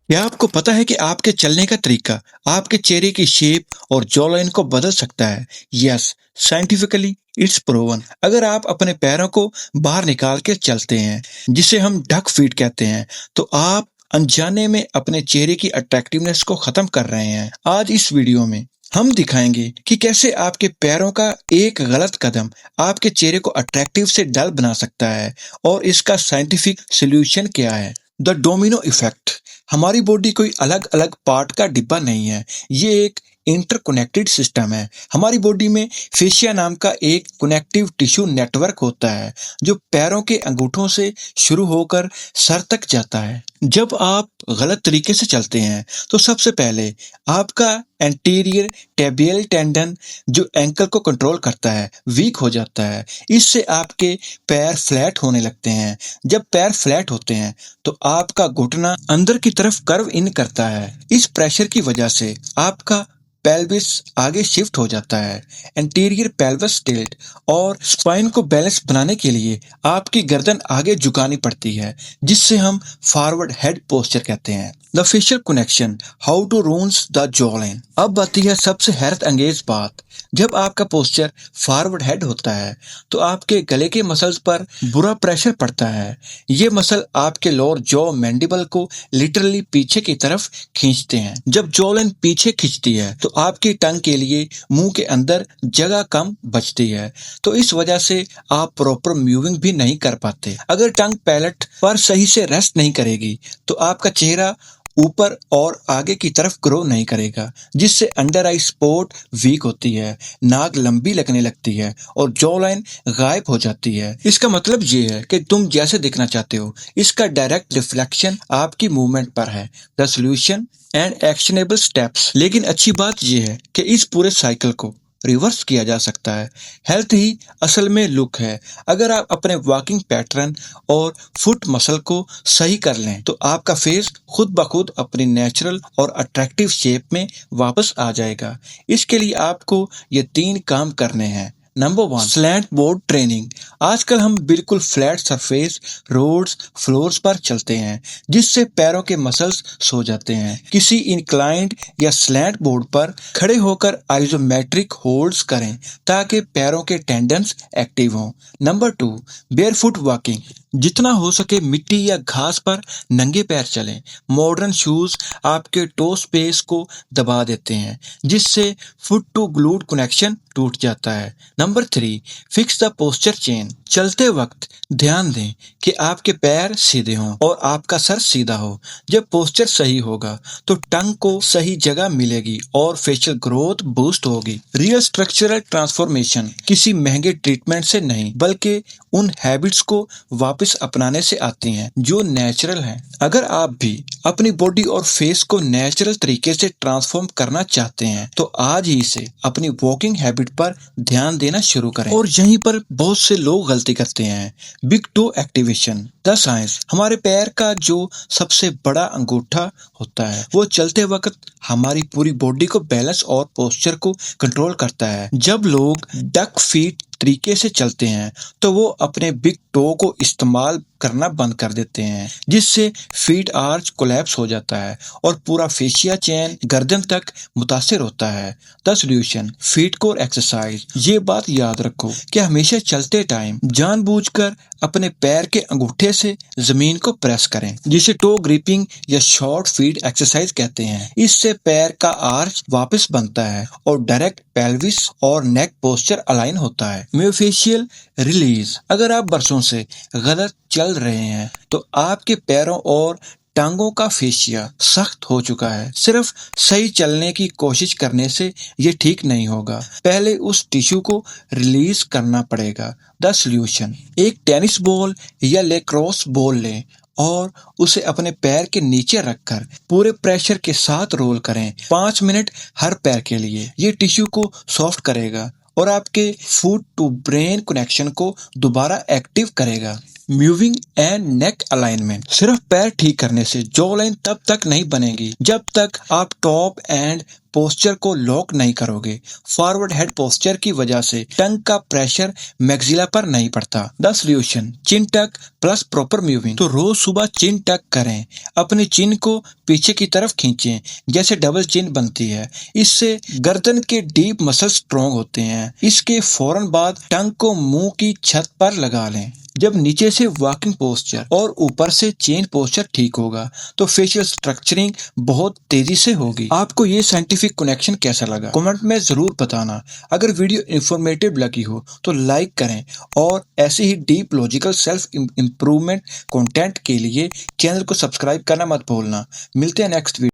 क्या आपको पता है कि आपके चलने का तरीका आपके चेहरे की शेप और जॉ लाइन को बदल सकता है? Yes, scientifically it's proven. अगर आप अपने पैरों को बाहर निकाल के चलते हैं, जिसे हम डक फीट कहते हैं, तो आप अनजाने में अपने चेहरे की अट्रैक्टिवनेस को खत्म कर रहे हैं। आज इस वीडियो में हम दिखाएंगे कि कैसे आपके पैरों का एक गलत कदम आपके चेहरे को अट्रैक्टिव से डल बना सकता है और इसका साइंटिफिक सॉल्यूशन क्या है। The domino effect. हमारी बॉडी कोई अलग अलग पार्ट का डिब्बा नहीं है, ये एक इंटरकनेक्टेड सिस्टम है। हमारी बॉडी में फेशिया नाम का एक कनेक्टिव टिश्यू नेटवर्क होता है जो पैरों के अंगूठों से शुरू होकर सर तक जाता है। जब आप गलत तरीके से चलते हैं तो सबसे पहले आपका एंटीरियर टेबियल टेंडन, जो एंकल को कंट्रोल करता है, वीक हो जाता है। इससे आपके पैर फ्लैट होने लगते हैं। जब पैर फ्लैट होते हैं तो आपका घुटना अंदर की तरफ कर्व इन करता है। इस प्रेशर की वजह से आपका पेल्विस आगे शिफ्ट हो जाता है। एंटीरियर पेल्विस टिल्ट और स्पाइन को बैलेंस बनाने के लिए आपकी गर्दन आगे झुकानी पड़ती है, जिससे हम फॉरवर्ड हेड पोस्चर कहते हैं। The facial connection, how to ruins the jawline. अब आती है सबसे हैरत अंगेज बात। जब आपका पोस्चर फॉरवर्ड हेड होता है तो आपके गले के मसल्स पर बुरा प्रेशर पड़ता है। ये मसल आपके लोअर जॉ मैंडिबल को लिटरली पीछे की तरफ खींचते हैं। जब जॉ लाइन पीछे खींचती है तो आपकी टंग के लिए मुंह के अंदर जगह कम बचती है, तो इस वजह से आप प्रॉपर मूविंग भी नहीं कर पाते। अगर टंग पैलेट पर सही से रेस्ट नहीं करेगी तो आपका चेहरा ऊपर और आगे की तरफ ग्रो नहीं करेगा, जिससे अंडर आई स्पॉट वीक होती है, नाक लंबी लगने लगती है और जॉ लाइन गायब हो जाती है। इसका मतलब ये है कि तुम जैसे दिखना चाहते हो, इसका डायरेक्ट रिफ्लेक्शन आपकी मूवमेंट पर है। The solution and actionable steps. लेकिन अच्छी बात यह है कि इस पूरे साइकिल को रिवर्स किया जा सकता है। हेल्थ ही असल में लुक है। अगर आप अपने वॉकिंग पैटर्न और फुट मसल को सही कर लें तो आपका फेस खुद ब खुद अपनी नेचुरल और अट्रैक्टिव शेप में वापस आ जाएगा। इसके लिए आपको ये 3 काम करने हैं। Number 1, slant board training. आजकल हम बिल्कुल फ्लैट सरफेस, रोड्स, फ्लोर्स पर चलते हैं, जिससे पैरों के मसल्स सो जाते हैं। किसी इंक्लाइंड या स्लैंट बोर्ड पर खड़े होकर आइसोमेट्रिक होल्ड्स करें ताकि पैरों के टेंडन्स एक्टिव हों। Number 2, barefoot walking. जितना हो सके मिट्टी या घास पर नंगे पैर चलें। मॉडर्न शूज आपके टो स्पेस को दबा देते हैं, जिससे फुट टू ग्लूट कनेक्शन टूट जाता है। Number 3, fix the posture chain. चलते वक्त ध्यान दें कि आपके पैर सीधे हों और आपका सर सीधा हो। जब पोस्चर सही होगा तो टंग को सही जगह मिलेगी और फेशियल ग्रोथ बूस्ट होगी। रियल स्ट्रक्चरल ट्रांसफॉर्मेशन किसी महंगे ट्रीटमेंट से नहीं, बल्कि उन हैबिट्स को वापस अपनाने से आती हैं जो नेचुरल हैं। अगर आप भी अपनी बॉडी और फेस को नेचुरल तरीके से ट्रांसफॉर्म करना चाहते हैं तो आज ही से अपनी वॉकिंग हैबिट पर ध्यान देना शुरू करें। और यहीं पर बहुत से लोग गलती करते हैं। Big toe activation. The science. हमारे पैर का जो सबसे बड़ा अंगूठा होता है वो चलते वक्त हमारी पूरी बॉडी को बैलेंस और पोस्चर को कंट्रोल करता है। जब लोग डक फीट तरीके से चलते हैं तो वो अपने बिग टो को इस्तेमाल करना बंद कर देते हैं, जिससे फीट आर्च कोलैप्स हो जाता है और पूरा फेशिया चेन गर्दन तक मुतासिर होता है। The solution, feet core exercise. ये बात याद रखो कि हमेशा चलते टाइम जानबूझकर अपने पैर के अंगूठे से जमीन को प्रेस करें, जिसे टो ग्रिपिंग या शॉर्ट फीट एक्सरसाइज कहते हैं। इससे पैर का आर्च वापस बनता है और डायरेक्ट पेल्विस और नेक पोस्चर अलाइन होता है। मियोफेशियल रिलीज। अगर आप बरसों से गलत चल रहे हैं तो आपके पैरों और टांगों का फेशिया सख्त हो चुका है। सिर्फ सही चलने की कोशिश करने से ये ठीक नहीं होगा, पहले उस टिश्यू को रिलीज करना पड़ेगा। द सॉल्यूशन, एक टेनिस बॉल या लेक्रोस बॉल लें और उसे अपने पैर के नीचे रखकर पूरे प्रेशर के साथ रोल करें 5 मिनट हर पैर के लिए। ये टिश्यू को सॉफ्ट करेगा और आपके फुट टू ब्रेन कनेक्शन को दोबारा एक्टिव करेगा। Moving and neck alignment. सिर्फ पैर ठीक करने से जॉ लाइन तब तक नहीं बनेगी जब तक आप टॉप एंड पोस्चर को लॉक नहीं करोगे। फॉरवर्ड हेड पोस्चर की वजह से टंग का प्रेशर मैक्सिला पर नहीं पड़ता। द सॉल्यूशन, चिन टक प्लस प्रॉपर मूविंग। तो रोज सुबह चिन टक करें, अपनी चिन को पीछे की तरफ खींचें जैसे डबल चिन बनती है। इससे गर्दन के डीप मसल स्ट्रॉन्ग होते हैं। इसके फौरन बाद टंग को मुंह की छत पर लगा लें। जब नीचे से वॉकिंग पोस्चर और ऊपर से चेन पोस्चर ठीक होगा तो फेशियल स्ट्रक्चरिंग बहुत तेजी से होगी। आपको ये साइंटिफिक कनेक्शन कैसा लगा कमेंट में जरूर बताना। अगर वीडियो इंफॉर्मेटिव लगी हो तो लाइक करें और ऐसे ही deep logical self improvement content के लिए चैनल को सब्सक्राइब करना मत भूलना। मिलते हैं नेक्स्ट वीडियो।